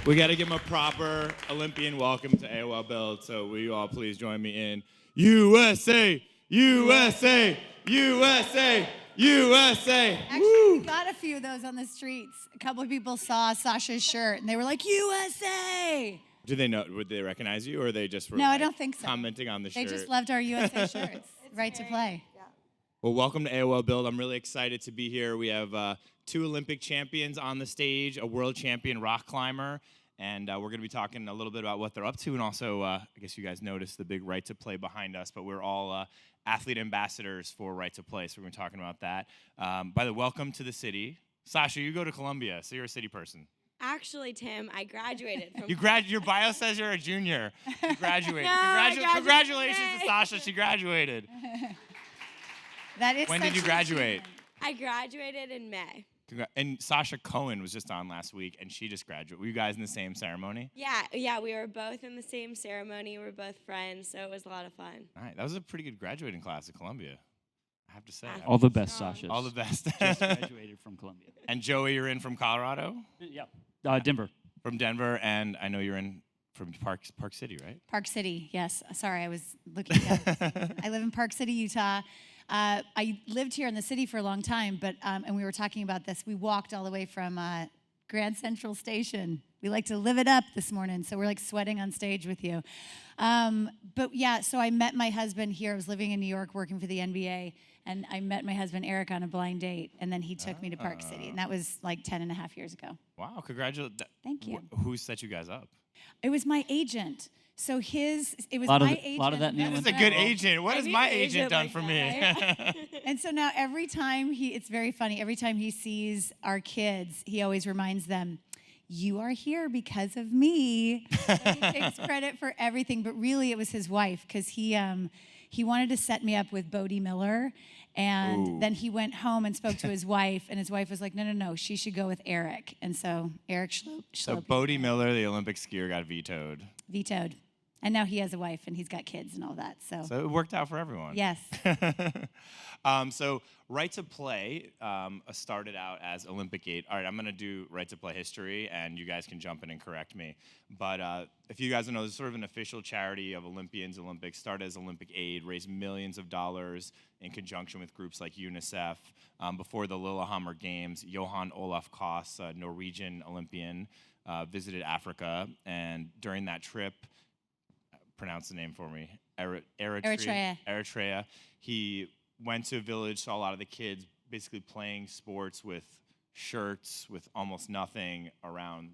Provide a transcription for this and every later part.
We got to give him a proper Olympian welcome to AOL Build, so will you all please join me in USA, USA, USA, USA. Actually, we got a few of those on the streets. A couple of people saw Sasha's shirt, and they were like, USA! Do they know? Would they recognize you, or they just were No, I don't think so. commenting on the shirt? They just loved our USA shirts. Right to play. Yeah. Well, welcome to AOL Build. I'm really excited to be here. We have 2 Olympic champions on the stage, a world champion rock climber, and we're going to be talking a little bit about what they're up to, and also, I guess you guys noticed the big Right to Play behind us, but we're all athlete ambassadors for Right to Play, so we're going to be talking about that. By the way, welcome to the city. Sasha, you go to Columbia, so you're a city person. Actually, Tim, I graduated from. Your bio says you're a junior. You graduated. No, Congratulations to Sasha. She graduated. That is When such did you an graduate? achievement. I graduated in May. And Sasha Cohen was just on last week, and she just graduated. Were you guys in the same ceremony? Yeah, we were both in the same ceremony. We're both friends, so it was a lot of fun. All right, that was a pretty good graduating class at Columbia, I have to say. All the best, Sasha. All the best. Just graduated from Columbia. And Joey, you're in from Colorado? Yep. Denver. From Denver, and I know you're in from Park City, right? Park City, yes. Sorry, I was looking at I live in Park City, Utah. I lived here in the city for a long time, but and we were talking about this. We walked all the way from Grand Central Station. We like to live it up this morning, so we're like sweating on stage with you. But yeah, so I met my husband here. I was living in New York working for the NBA, and I met my husband Eric on a blind date, and then he took me to Park City, and that was like 10 and a half years ago. Wow, congratulations. Thank you. Who set you guys up? It was my agent. So it was Lot of my the- agent. lot of that That's a Olympic good gold. agent. What I has need my an agent agent done like for that, me? And so now every time it's very funny, every time he sees our kids, he always reminds them, you are here because of me. And he takes credit for everything, but really it was his wife, because he wanted to set me up with Bodie Miller, and Ooh. then he went home and spoke to his wife, and his wife was like, no, she should go with Eric. And so Eric So Bodie Miller, the Olympic skier, got vetoed. vetoed. And now he has a wife, and he's got kids and all that. So So it worked out for everyone. yes. So Right to Play started out as Olympic Aid. All right, I'm going to do Right to Play history, and you guys can jump in and correct me. But if you guys don't know, this is sort of an official charity of Olympians. Olympics started as Olympic Aid, raised millions of dollars in conjunction with groups like UNICEF. Before the Lillehammer Games, Johan Olaf Koss, a Norwegian Olympian, visited Africa, and during that trip, pronounce the name for me, Eritrea. He went to a village, saw a lot of the kids basically playing sports with shirts, with almost nothing around,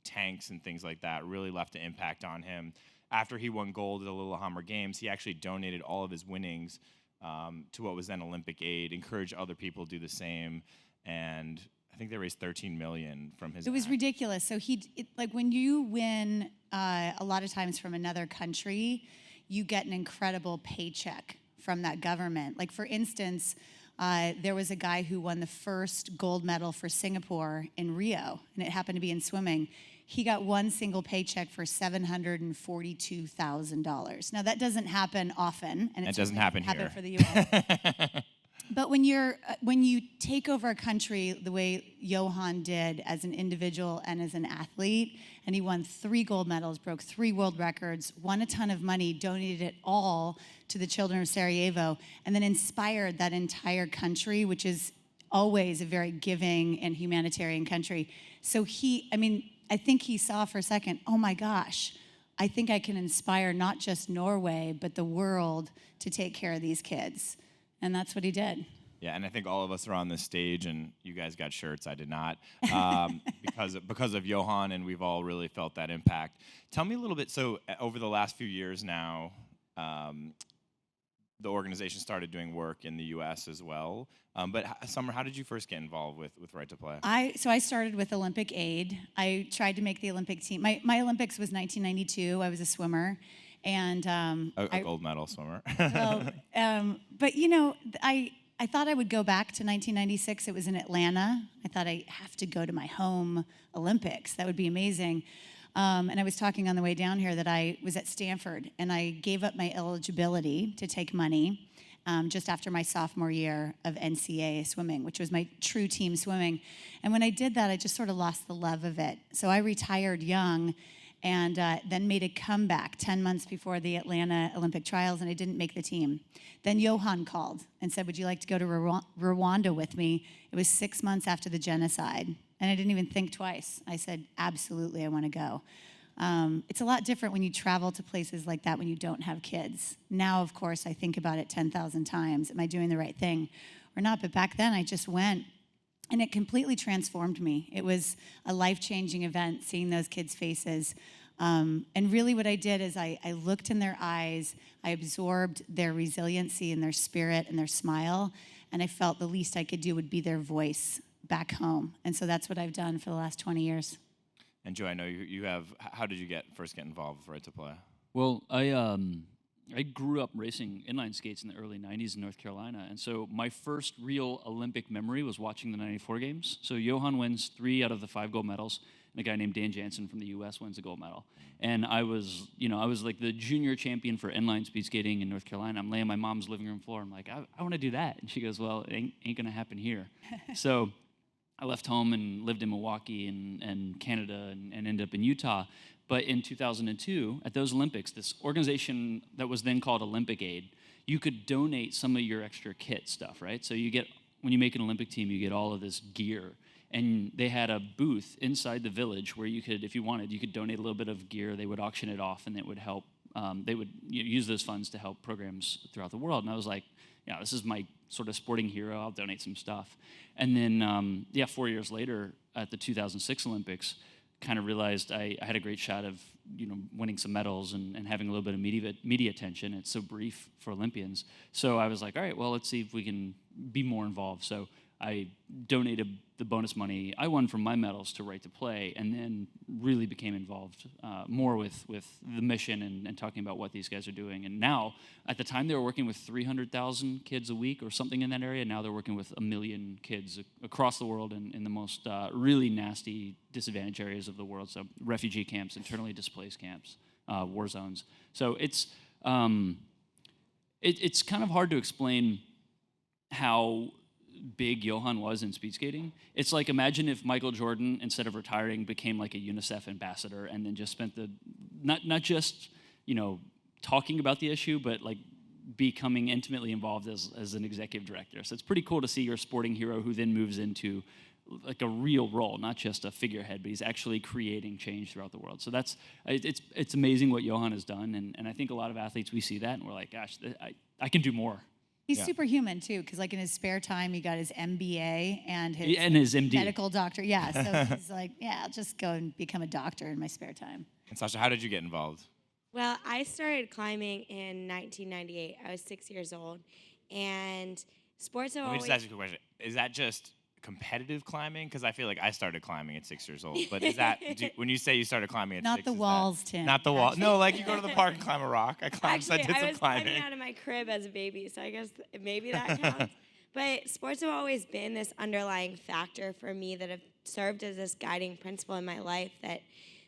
tanks and things like that. Really left an impact on him. After he won gold at the Lillehammer Games, he actually donated all of his winnings to what was then Olympic Aid, encouraged other people to do the same, and I think they raised $13 million from his. It was act. ridiculous. So like when you win a lot of times from another country, you get an incredible paycheck from that government. Like for instance, there was a guy who won the first gold medal for Singapore in Rio, and it happened to be in swimming. He got one single paycheck for $742,000. Now that doesn't happen often, and it doesn't certainly happen here. happen for the U.S. But when you take over a country the way Johan did as an individual and as an athlete, and he won 3 gold medals, broke 3 world records, won a ton of money, donated it all to the children of Sarajevo, and then inspired that entire country, which is always a very giving and humanitarian country. So I think he saw for a second, oh my gosh, I think I can inspire not just Norway, but the world to take care of these kids. And that's what he did. Yeah, and I think all of us are on this stage, and you guys got shirts. I did not, because of Johan, and we've all really felt that impact. Tell me a little bit. So over the last few years now, the organization started doing work in the U.S. as well. But Summer, how did you first get involved with Right to Play? So I started with Olympic Aid. I tried to make the Olympic team. My Olympics was 1992. I was a swimmer. And a gold medal swimmer. but I thought I would go back to 1996. It was in Atlanta. I thought I have to go to my home Olympics. That would be amazing. And I was talking on the way down here that I was at Stanford, and I gave up my eligibility to take money. just after my sophomore year of NCAA swimming, which was my true team swimming. And when I did that, I just sort of lost the love of it. So I retired young and then made a comeback 10 months before the Atlanta Olympic trials, and I didn't make the team. Then Johan called and said, would you like to go to Rwanda with me? It was 6 months after the genocide, and I didn't even think twice. I said, absolutely, I want to go. It's a lot different when you travel to places like that when you don't have kids. Now, of course, I think about it 10,000 times. Am I doing the right thing or not? But back then, I just went, and it completely transformed me. It was a life-changing event, seeing those kids' faces. And really what I did is I looked in their eyes, I absorbed their resiliency and their spirit and their smile, and I felt the least I could do would be their voice back home. And so that's what I've done for the last 20 years. And Joe, I know you have. How did you first get involved with Right to Play? Well, I grew up racing inline skates in the early 90s in North Carolina, and so my first real Olympic memory was watching the 94 games. So Johan wins 3 out of the 5 gold medals, and a guy named Dan Jansen from the U.S. wins a gold medal. And I was like the junior champion for inline speed skating in North Carolina. I'm laying on my mom's living room floor. I'm like, I want to do that. And she goes, well, it ain't going to happen here. So I left home and lived in Milwaukee and Canada and ended up in Utah. But in 2002, at those Olympics, this organization that was then called Olympic Aid, you could donate some of your extra kit stuff, right? So you get, when you make an Olympic team, you get all of this gear. And they had a booth inside the village where you could, if you wanted, you could donate a little bit of gear. They would auction it off, and it would help. They would use those funds to help programs throughout the world. And I was like, yeah, this is my sort of sporting hero. I'll donate some stuff. And then, 4 years later, at the 2006 Olympics, kind of realized I had a great shot of winning some medals and having a little bit of media attention. It's so brief for Olympians. So I was like, all right, well, let's see if we can be more involved. So I donated the bonus money I won from my medals to Right to Play, and then really became involved more with the mission and talking about what these guys are doing. And now, at the time, they were working with 300,000 kids a week or something in that area. Now they're working with 1 million kids across the world in the most really nasty, disadvantaged areas of the world. So refugee camps, internally displaced camps, war zones. So it's kind of hard to explain how big Johan was in speed skating. It's like, imagine if Michael Jordan, instead of retiring, became like a UNICEF ambassador and then just spent not just talking about the issue, but like becoming intimately involved as an executive director. So it's pretty cool to see your sporting hero who then moves into like a real role, not just a figurehead, but he's actually creating change throughout the world. So it's amazing what Johan has done, and I think a lot of athletes, we see that and we're like, gosh, I can do more. He's superhuman too, because like in his spare time, he got his MBA and his MD. Medical doctor. Yeah, so he's like, yeah, I'll just go and become a doctor in my spare time. And Sasha, how did you get involved? Well, I started climbing in 1998. I was 6 years old, and sports have Let me always... just ask you a question. Is that just competitive climbing? Because I feel like I started climbing at 6 years old. But is that, when you say you started climbing at Not 6, the walls, Tim. Not the wall. No, like you go to the park and climb a rock. I climbed, Actually, so I did some was climbing. climbing out of my crib as a baby, so I guess maybe that counts. But sports have always been this underlying factor for me that have served as this guiding principle in my life, that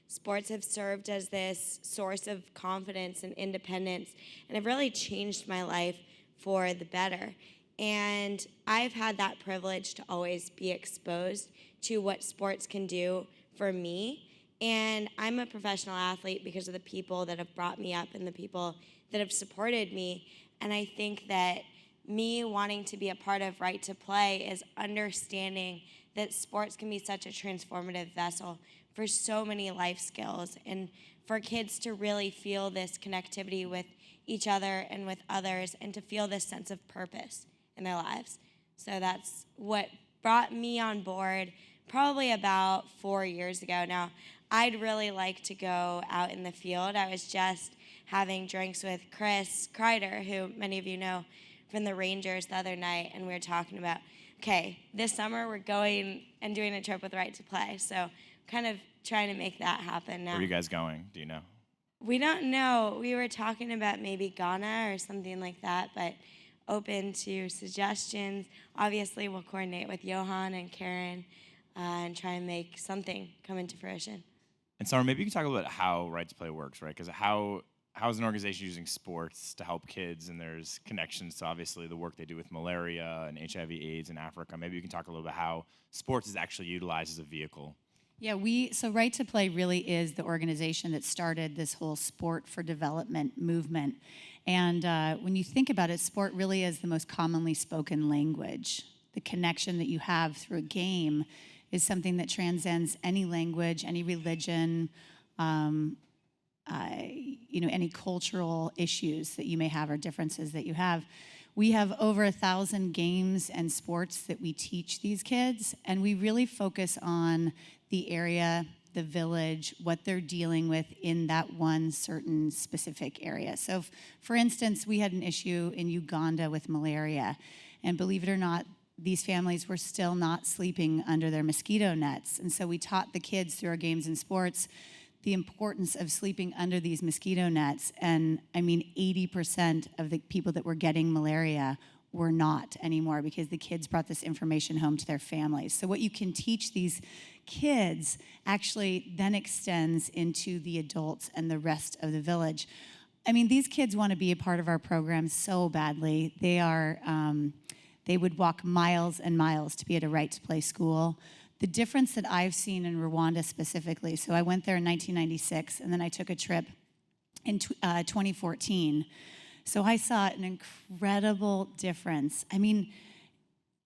sports have served as this source of confidence and independence, and have really changed my life for the better. And I've had that privilege to always be exposed to what sports can do for me. And I'm a professional athlete because of the people that have brought me up and the people that have supported me. And I think that me wanting to be a part of Right to Play is understanding that sports can be such a transformative vessel for so many life skills, and for kids to really feel this connectivity with each other and with others, and to feel this sense of purpose in their lives. So that's what brought me on board probably about 4 years ago. Now, I'd really like to go out in the field. I was just having drinks with Chris Kreider, who many of you know from the Rangers, the other night, and we were talking about, okay, this summer we're going and doing a trip with Right to Play. So kind of trying to make that happen now. Where are you guys going? Do you know? We don't know. We were talking about maybe Ghana or something like that, but open to suggestions. Obviously, we'll coordinate with Johan and Karen and try and make something come into fruition. And Summer, maybe you can talk a little bit how Right to Play works, right? Because how how is an organization using sports to help kids? And there's connections to obviously the work they do with malaria and HIV/AIDS in Africa. Maybe you can talk a little bit how sports is actually utilized as a vehicle. Yeah, so Right to Play really is the organization that started this whole sport for development movement. And when you think about it, sport really is the most commonly spoken language. The connection that you have through a game is something that transcends any language, any religion, any cultural issues that you may have or differences that you have. We have over 1,000 games and sports that we teach these kids, and we really focus on the area, the village, what they're dealing with in that one certain specific area. So, for instance, we had an issue in Uganda with malaria, and believe it or not, these families were still not sleeping under their mosquito nets. And so we taught the kids through our games and sports the importance of sleeping under these mosquito nets. And 80% of the people that were getting malaria were not anymore because the kids brought this information home to their families. So what you can teach these kids actually then extends into the adults and the rest of the village. These kids want to be a part of our program so badly. They would walk miles and miles to be at a Right to Play school. The difference that I've seen in Rwanda specifically, so I went there in 1996, and then I took a trip in 2014. So I saw an incredible difference.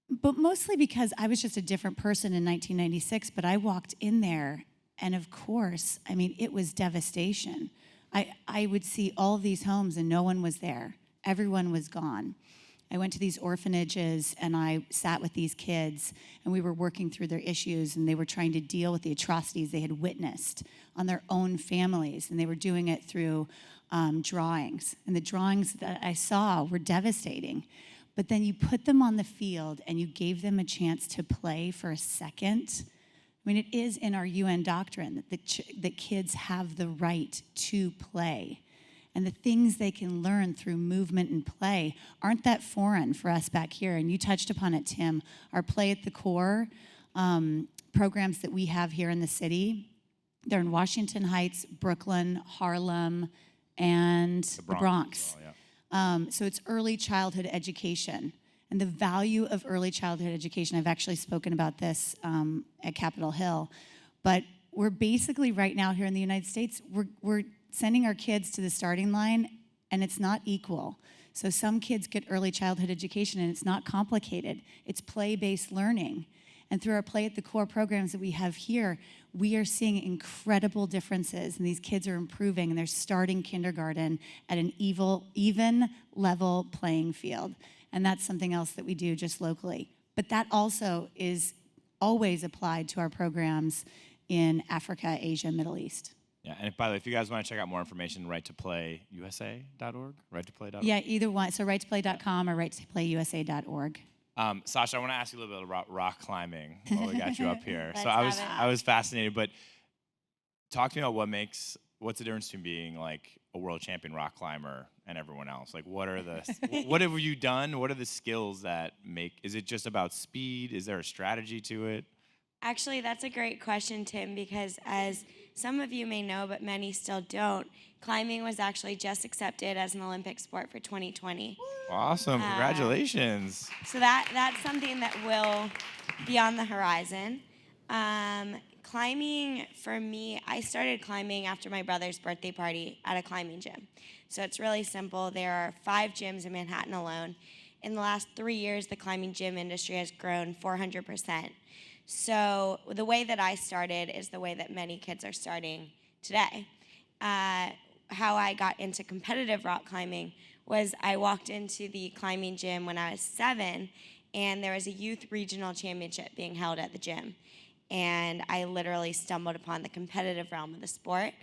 But mostly because I was just a different person in 1996, but I walked in there, and of course, it was devastation. I would see all these homes, and no one was there. Everyone was gone. I went to these orphanages and I sat with these kids and we were working through their issues, and they were trying to deal with the atrocities they had witnessed on their own families, and they were doing it through drawings. And the drawings that I saw were devastating. But then you put them on the field and you gave them a chance to play for a second. It is in our UN doctrine that kids have the right to play. And the things they can learn through movement and play aren't that foreign for us back here. And you touched upon it, Tim. Our Play at the Core programs that we have here in the city, they're in Washington Heights, Brooklyn, Harlem, and the Bronx. Well, yeah. So it's early childhood education. And the value of early childhood education, I've actually spoken about this at Capitol Hill. But we're basically right now here in the United States, we're sending our kids to the starting line, and it's not equal. So some kids get early childhood education, and it's not complicated. It's play-based learning. And through our Play at the Core programs that we have here, we are seeing incredible differences, and these kids are improving, and they're starting kindergarten at an even level playing field. And that's something else that we do just locally. But that also is always applied to our programs in Africa, Asia, Middle East. Yeah, and by the way, if you guys want to check out more information, righttoplayusa.org, righttopplay.org. Yeah, either one. So righttopplay.com or righttoplayusa.org. Sasha, I want to ask you a little bit about rock climbing while we got you up here. So Let's have it. I was fascinated, but talk to me about what's the difference between being like a world champion rock climber and everyone else? Like, what have you done? What are the skills that is it just about speed? Is there a strategy to it? Actually, that's a great question, Tim, because as some of you may know, but many still don't, climbing was actually just accepted as an Olympic sport for 2020. Awesome, congratulations. So that's something that will be on the horizon. Climbing, for me, I started climbing after my brother's birthday party at a climbing gym. So it's really simple. There are 5 gyms in Manhattan alone. In the last 3 years, the climbing gym industry has grown 400%. So the way that I started is the way that many kids are starting today. How I got into competitive rock climbing was I walked into the climbing gym when I was 7, and there was a youth regional championship being held at the gym. And I literally stumbled upon the competitive realm of the sport.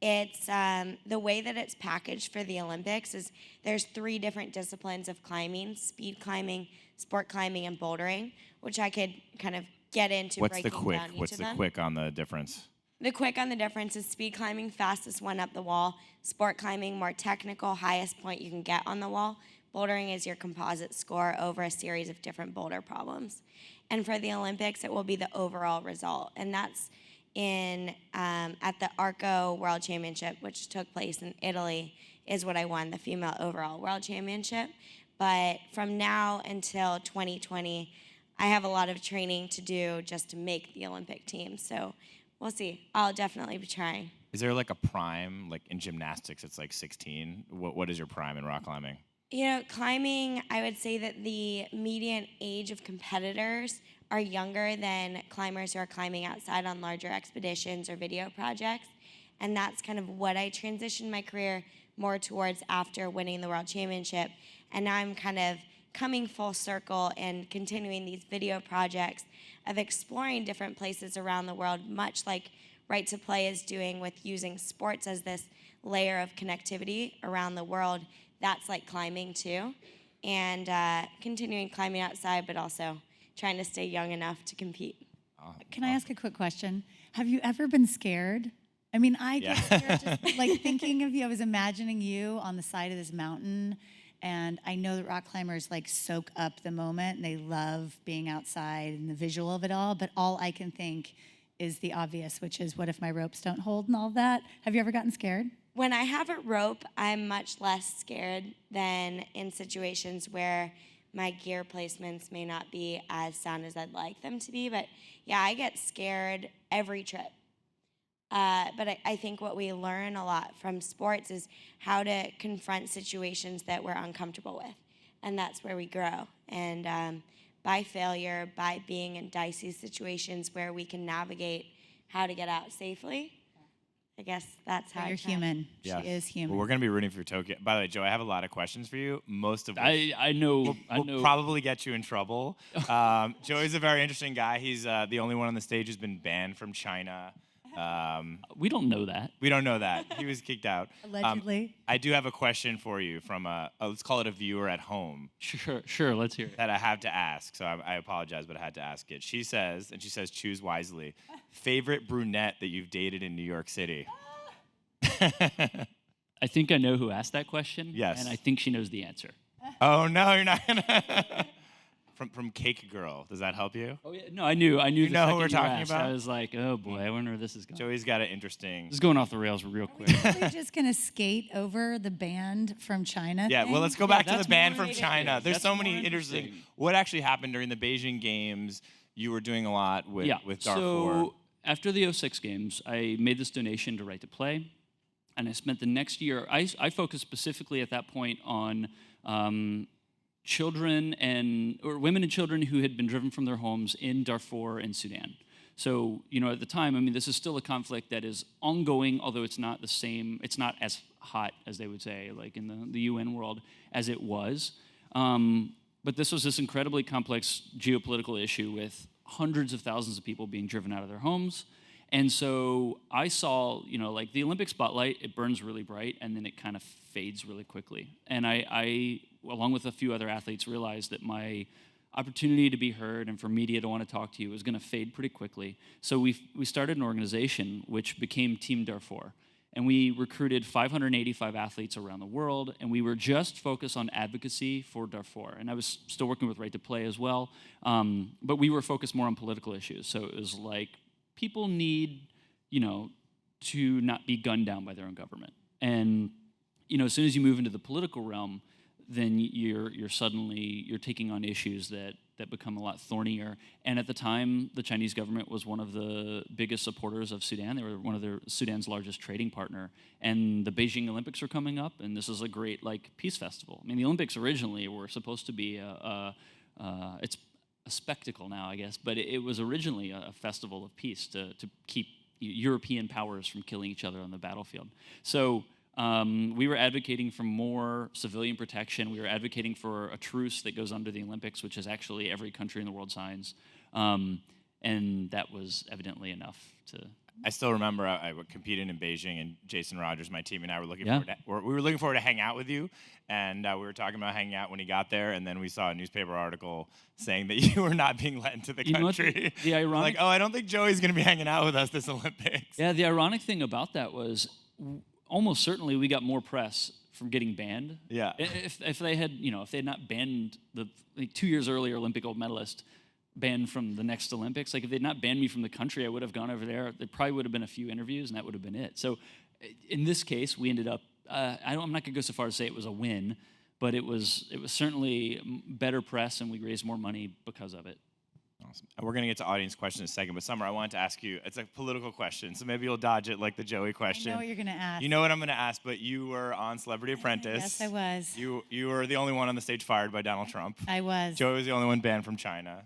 It's the way that it's packaged for the Olympics is there's 3 different disciplines of climbing: speed climbing, sport climbing, and bouldering, which I could kind of get into breaking down each of them. What's the quick on the difference? The quick on the difference is speed climbing, fastest one up the wall. Sport climbing, more technical, highest point you can get on the wall. Bouldering is your composite score over a series of different boulder problems. And for the Olympics, it will be the overall result. And that's at the Arco World Championship, which took place in Italy, is what I won, the female overall world championship. But from now until 2020, I have a lot of training to do just to make the Olympic team. So we'll see. I'll definitely be trying. Is there like a prime, like in gymnastics, it's like 16? What is your prime in rock climbing? You know, climbing, I would say that the median age of competitors are younger than climbers who are climbing outside on larger expeditions or video projects. And that's kind of what I transitioned my career more towards after winning the World Championship. And now I'm kind of coming full circle and continuing these video projects of exploring different places around the world, much like Right to Play is doing with using sports as this layer of connectivity around the world. That's like climbing too. And continuing climbing outside, but also trying to stay young enough to compete. Can I ask a quick question? Have you ever been scared? I mean, I get scared just like thinking of you. I was imagining you on the side of this mountain, and I know that rock climbers like soak up the moment and they love being outside and the visual of it all, but all I can think is the obvious, which is what if my ropes don't hold and all of that? Have you ever gotten scared? When I have a rope, I'm much less scared than in situations where my gear placements may not be as sound as I'd like them to be. But yeah, I get scared every trip. But I think what we learn a lot from sports is how to confront situations that we're uncomfortable with. And that's where we grow. And by failure, by being in dicey situations where we can navigate how to get out safely, I guess that's how You're human. Yeah. She is human. Well, we're going to be rooting for Tokyo. By the way, Joe, I have a lot of questions for you, most of which I know. will probably get you in trouble. Joey's a very interesting guy. He's the only one on the stage who's been banned from China. We don't know that. We don't know that. He was kicked out. Allegedly. I do have a question for you from let's call it a viewer at home Sure, let's hear it. that I have to ask. So I apologize, but I had to ask it. She says, choose wisely. Favorite brunette that you've dated in New York City? I think I know who asked that question. Yes. And I think she knows the answer. Oh, no, you're not going to. From Cake Girl. Does that help you? Oh yeah, no, I knew. You the know who second we're you talking asked. about? I was like, oh boy, I wonder where this is going. Joey's got an interesting. This is going off the rails real quick. Are we just going to skate over the band from China? Yeah, thing? well, let's go back to the that's band more from interesting. China. There's That's so more many interesting. interesting. What actually happened during the Beijing Games? You were doing a lot with Darfur. So after the 06 games, I made this donation to Right to Play, and I spent the next year. I focused specifically at that point on children or women and children who had been driven from their homes in Darfur and Sudan. So, at the time, I mean, this is still a conflict that is ongoing, although it's not the same, it's not as hot, as they would say, like in the UN world, as it was. But this was this incredibly complex geopolitical issue with hundreds of thousands of people being driven out of their homes. And so I saw, like the Olympic spotlight, it burns really bright, and then it kind of fades really quickly. And I, along with a few other athletes, realized that my opportunity to be heard and for media to want to talk to you was going to fade pretty quickly. So we started an organization which became Team Darfur. And we recruited 585 athletes around the world, and we were just focused on advocacy for Darfur. And I was still working with Right to Play as well, but we were focused more on political issues. So it was like, people need, to not be gunned down by their own government. And, as soon as you move into the political realm, then you're suddenly taking on issues that become a lot thornier. And at the time, the Chinese government was one of the biggest supporters of Sudan. They were one of Sudan's largest trading partner. And the Beijing Olympics are coming up, and this is a great peace festival. I mean, the Olympics originally were supposed to be it's a spectacle now, I guess, but it was originally a festival of peace to keep European powers from killing each other on the battlefield. So we were advocating for more civilian protection. We were advocating for a truce that goes under the Olympics, which is actually every country in the world signs. And that was evidently enough to... I still remember I competed in Beijing, and Jason Rogers, my team, and I were looking Yeah. forward we were looking forward to hang out with you, and we were talking about hanging out when he got there, and then we saw a newspaper article saying that you were not being let into the You know what country. the ironic... Like, I don't think Joey's going to be hanging out with us this Olympics. Yeah, the ironic thing about that was almost certainly we got more press from getting banned. Yeah. If they had, if they had not banned the 2 years earlier Olympic gold medalist, banned from the next Olympics. Like if they'd not banned me from the country, I would have gone over there. There probably would have been a few interviews, and that would have been it. So in this case, we ended up. I'm not gonna go so far as to say it was a win, but it was certainly better press, and we raised more money because of it. Awesome. We're going to get to audience questions in a second, but Summer, I wanted to ask you, it's a political question, so maybe you'll dodge it like the Joey question. I know what you're going to ask. You know what I'm going to ask, but you were on Celebrity Apprentice. Yes, I was. You were the only one on the stage fired by Donald Trump. I was. Joey was the only one banned from China.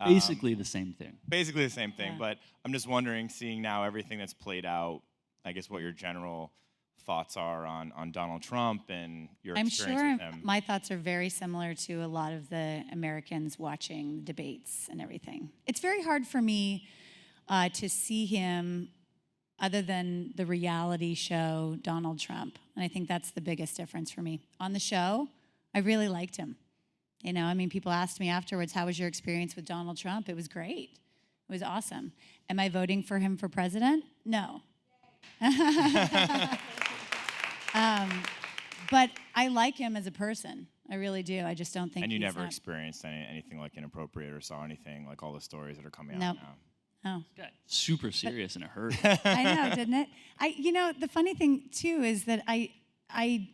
Basically the same thing. Basically the same thing, but I'm just wondering, seeing now everything that's played out, I guess what your general thoughts are on Donald Trump and your experience with him. My thoughts are very similar to a lot of the Americans watching the debates and everything. It's very hard for me to see him other than the reality show Donald Trump. And I think that's the biggest difference for me. On the show, I really liked him. You know, I mean, people asked me afterwards, how was your experience with Donald Trump? It was great. It was awesome. Am I voting for him for president? No. But I like him as a person. I really do. I just don't think. And you never experienced anything like inappropriate or saw anything like all the stories that are coming out now. No. Got super serious and it hurt. I know, didn't it? You know, the funny thing too is that a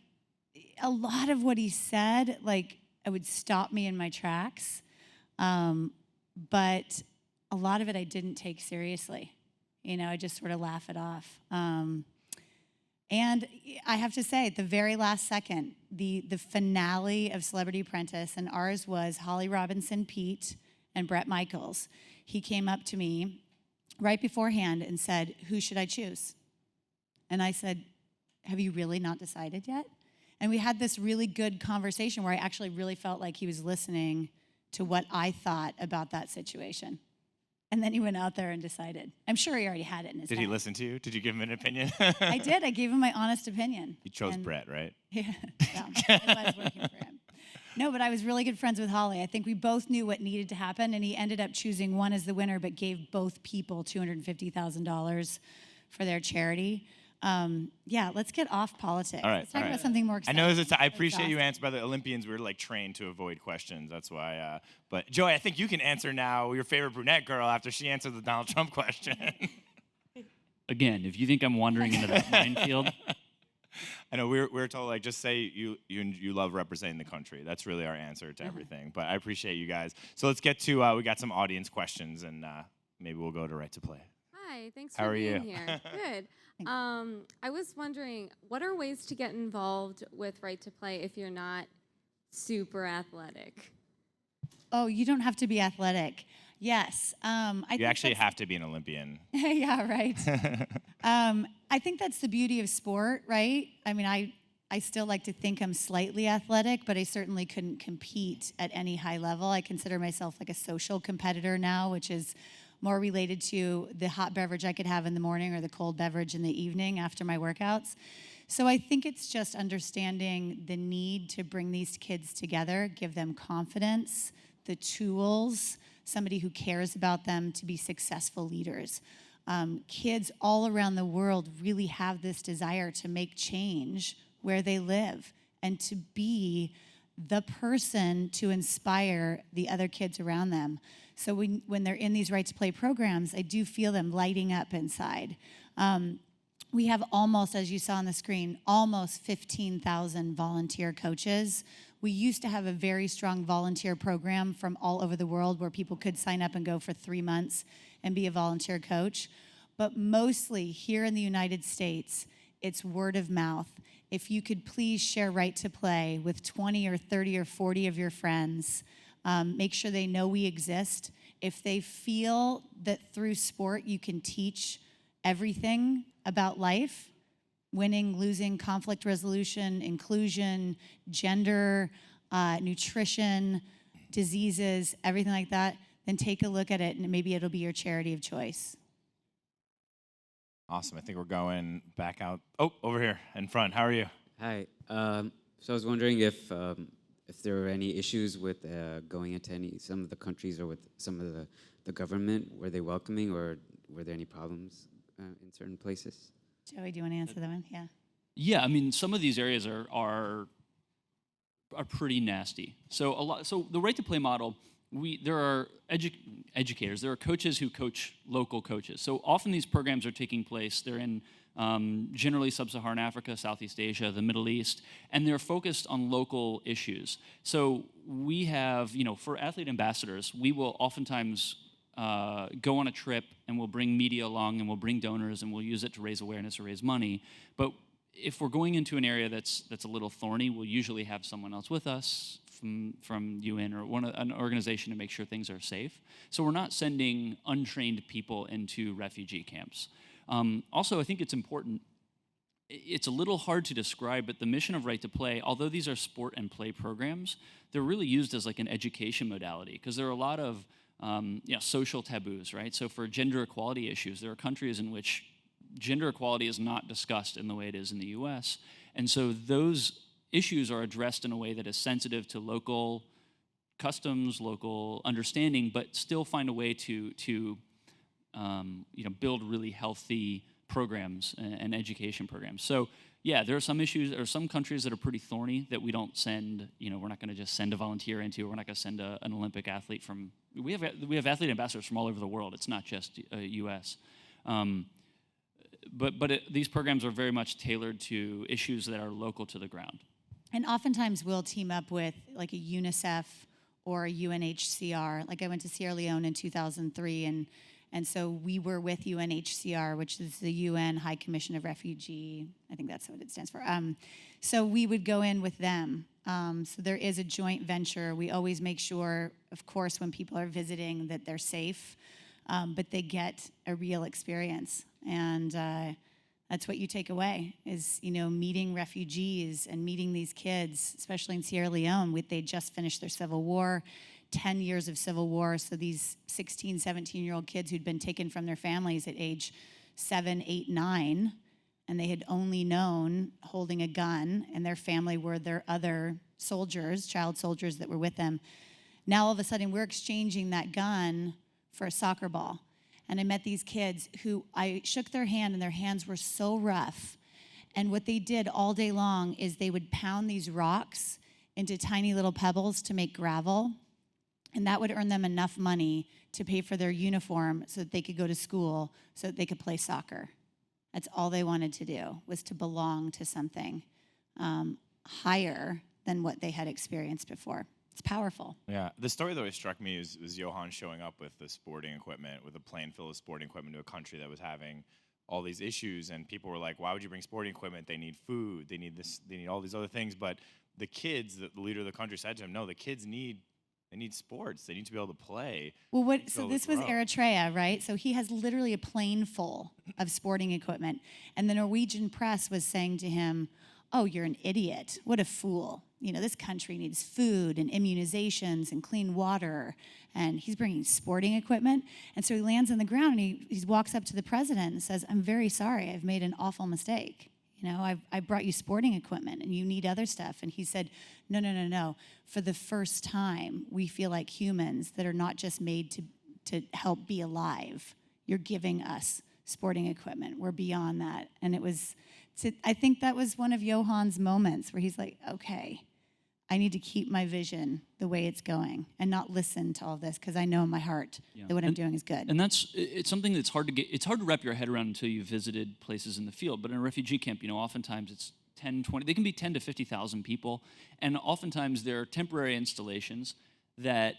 lot of what he said, like, it would stop me in my tracks. But a lot of it I didn't take seriously. You know, I just sort of laugh it off. And I have to say, at the very last second, the finale of Celebrity Apprentice, and ours was Holly Robinson Pete and Bret Michaels. He came up to me right beforehand and said, "Who should I choose?" And I said, "Have you really not decided yet?" And we had this really good conversation where I actually really felt like he was listening to what I thought about that situation. And then he went out there and decided. I'm sure he already had it in his head. Did he listen to you? Did you give him an opinion? I did. I gave him my honest opinion. You chose Brett, right? Yeah, I was working for him. No, but I was really good friends with Holly. I think we both knew what needed to happen, and he ended up choosing one as the winner, but gave both people $250,000 for their charity. Yeah, let's get off politics. All right, let's talk about something more exciting. I know I appreciate you answering. By the Olympians, we were like trained to avoid questions. That's why. But Joey, I think you can answer now your favorite brunette girl after she answered the Donald Trump question. Again, if you think I'm wandering into that minefield. I know we were told, like, just say you love representing the country. That's really our answer to everything. But I appreciate you guys. So let's get to we got some audience questions, and maybe we'll go to Right to Play. Hi, thanks for being here. Good. I was wondering, what are ways to get involved with Right to Play if you're not super athletic? Oh, you don't have to be athletic. Yes. You actually have to be an Olympian. Yeah, right. I think that's the beauty of sport, right? I mean, I still like to think I'm slightly athletic, but I certainly couldn't compete at any high level. I consider myself like a social competitor now, which is more related to the hot beverage I could have in the morning or the cold beverage in the evening after my workouts. So I think it's just understanding the need to bring these kids together, give them confidence, the tools, somebody who cares about them to be successful leaders. Kids all around the world really have this desire to make change where they live and to be the person to inspire the other kids around them. So when they're in these Right to Play programs, I do feel them lighting up inside. We have almost, as you saw on the screen, almost 15,000 volunteer coaches. We used to have a very strong volunteer program from all over the world where people could sign up and go for 3 months and be a volunteer coach. But mostly here in the United States, it's word of mouth. If you could please share Right to Play with 20 or 30 or 40 of your friends, make sure they know we exist. If they feel that through sport you can teach everything about life, winning, losing, conflict resolution, inclusion, gender, nutrition, diseases, everything like that, then take a look at it and maybe it'll be your charity of choice. Awesome. I think we're going back out. Oh, over here in front. How are you? Hi. So I was wondering if there were any issues with going into some of the countries or with some of the government. Were they welcoming, or were there any problems in certain places? Joey, do you want to answer that one? Yeah. Yeah, I mean, some of these areas are pretty nasty. So the Right to Play model there are educators, there are coaches who coach local coaches. So often these programs are taking place, they're in generally sub-Saharan Africa, Southeast Asia, the Middle East, and they're focused on local issues. So we have, for athlete ambassadors, we will oftentimes go on a trip and we'll bring media along and we'll bring donors and we'll use it to raise awareness or raise money. But if we're going into an area that's a little thorny, we'll usually have someone else with us from UN or an organization to make sure things are safe. So we're not sending untrained people into refugee camps. Also, I think it's important, it's a little hard to describe, but the mission of Right to Play, although these are sport and play programs, they're really used as like an education modality because there are a lot of social taboos, right? So for gender equality issues, there are countries in which gender equality is not discussed in the way it is in the US. And so those issues are addressed in a way that is sensitive to local customs, local understanding, but still find a way to build really healthy programs and education programs. So yeah, there are some issues, or some countries that are pretty thorny that we don't send, we're not gonna just send a volunteer into, we're not gonna send an Olympic athlete from, we have athlete ambassadors from all over the world, it's not just US. These programs are very much tailored to issues that are local to the ground. And oftentimes we'll team up with like a UNICEF or a UNHCR. Like I went to Sierra Leone in 2003, and so we were with UNHCR, which is the UN High Commission of Refugee. I think that's what it stands for. So we would go in with them. So there is a joint venture. We always make sure, of course, when people are visiting that they're safe, but they get a real experience. And that's what you take away is, meeting refugees and meeting these kids, especially in Sierra Leone. They just finished their civil war, 10 years of civil war. So these 16, 17-year-old kids who'd been taken from their families at age 7, 8, 9, and they had only known holding a gun, and their family were their other soldiers, child soldiers that were with them. Now all of a sudden we're exchanging that gun for a soccer ball. And I met these kids who I shook their hand, and their hands were so rough. And what they did all day long is they would pound these rocks into tiny little pebbles to make gravel. And that would earn them enough money to pay for their uniform so that they could go to school, so that they could play soccer. That's all they wanted to do, was to belong to something higher than what they had experienced before. It's powerful. Yeah, the story that always struck me was Johan showing up with the sporting equipment, with a plane full of sporting equipment to a country that was having all these issues, and people were like, why would you bring sporting equipment? They need food, they need this, they need all these other things. But the kids, the leader of the country said to him, no, the kids need sports. They need to be able to play. Well, so this was Eritrea, right? So he has literally a plane full of sporting equipment. And the Norwegian press was saying to him, oh, you're an idiot. What a fool. This country needs food and immunizations and clean water. And he's bringing sporting equipment. And so he lands on the ground and he walks up to the president and says, I'm very sorry. I've made an awful mistake. I brought you sporting equipment and you need other stuff. And he said, no. For the first time, we feel like humans that are not just made to help be alive. You're giving us sporting equipment. We're beyond that. And I think that was one of Johan's moments where he's like, okay, I need to keep my vision the way it's going and not listen to all this because I know in my heart that what I'm doing is good. And it's something that's hard to wrap your head around until you've visited places in the field. But in a refugee camp, oftentimes it's 10, 20, they can be 10 to 50,000 people. And oftentimes there are temporary installations that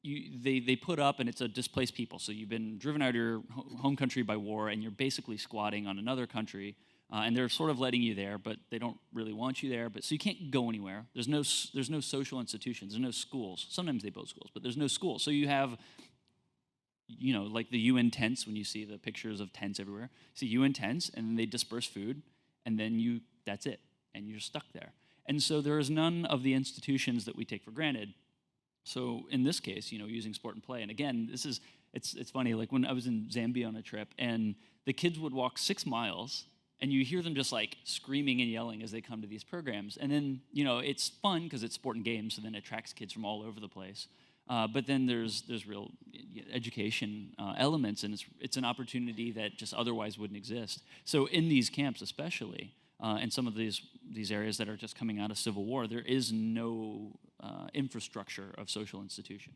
they put up, and it's a displaced people. So you've been driven out of your home country by war, and you're basically squatting on another country. And they're sort of letting you there, but they don't really want you there. So you can't go anywhere. There's no social institutions. There's no schools. Sometimes they build schools, but there's no schools. So you have, like the UN tents, when you see the pictures of tents everywhere. You see UN tents, and then they disperse food, and then that's it, and you're stuck there. And so there is none of the institutions that we take for granted. So in this case, using sport and play. And again, it's funny. Like when I was in Zambia on a trip, and the kids would walk 6 miles. And you hear them just like screaming and yelling as they come to these programs. And then, it's fun because it's sport and games, so then it attracts kids from all over the place. But then there's real education elements, and it's an opportunity that just otherwise wouldn't exist. So in these camps especially, and some of these areas that are just coming out of civil war, there is no infrastructure of social institution.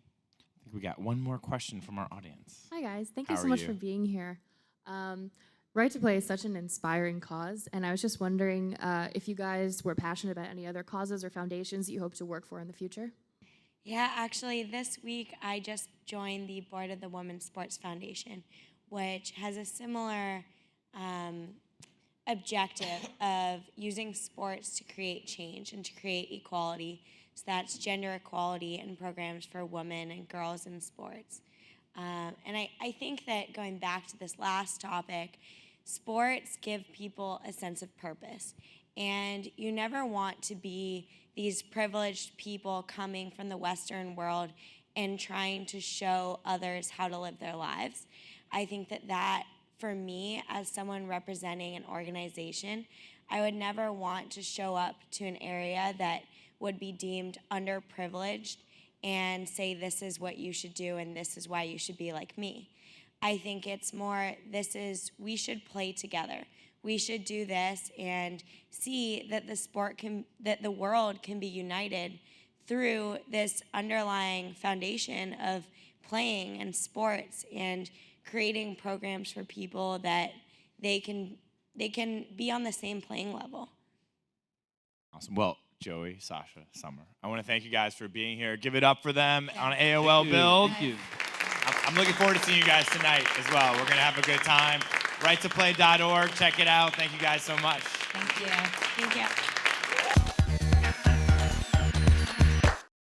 think we got one more question from our audience. Hi guys, thank How you are so much you? for being here. Right to Play is such an inspiring cause, and I was just wondering if you guys were passionate about any other causes or foundations that you hope to work for in the future. Yeah, actually, this week I just joined the board of the Women's Sports Foundation, which has a similar objective of using sports to create change and to create equality. So that's gender equality and programs for women and girls in sports. And I think that going back to this last topic, sports give people a sense of purpose. And you never want to be these privileged people coming from the Western world and trying to show others how to live their lives. I think that for me, as someone representing an organization, I would never want to show up to an area that would be deemed underprivileged and say this is what you should do and this is why you should be like me. I think it's more, we should play together. We should do this and see that that the world can be united through this underlying foundation of playing and sports and creating programs for people that they can be on the same playing level. Awesome. Well, Joey, Sasha, Summer, I want to thank you guys for being here. Give it up for them on AOL Build. Thank you. I'm looking forward to seeing you guys tonight as well. We're going to have a good time. Righttoplay.org. Check it out. Thank you guys so much. Thank you. Thank you.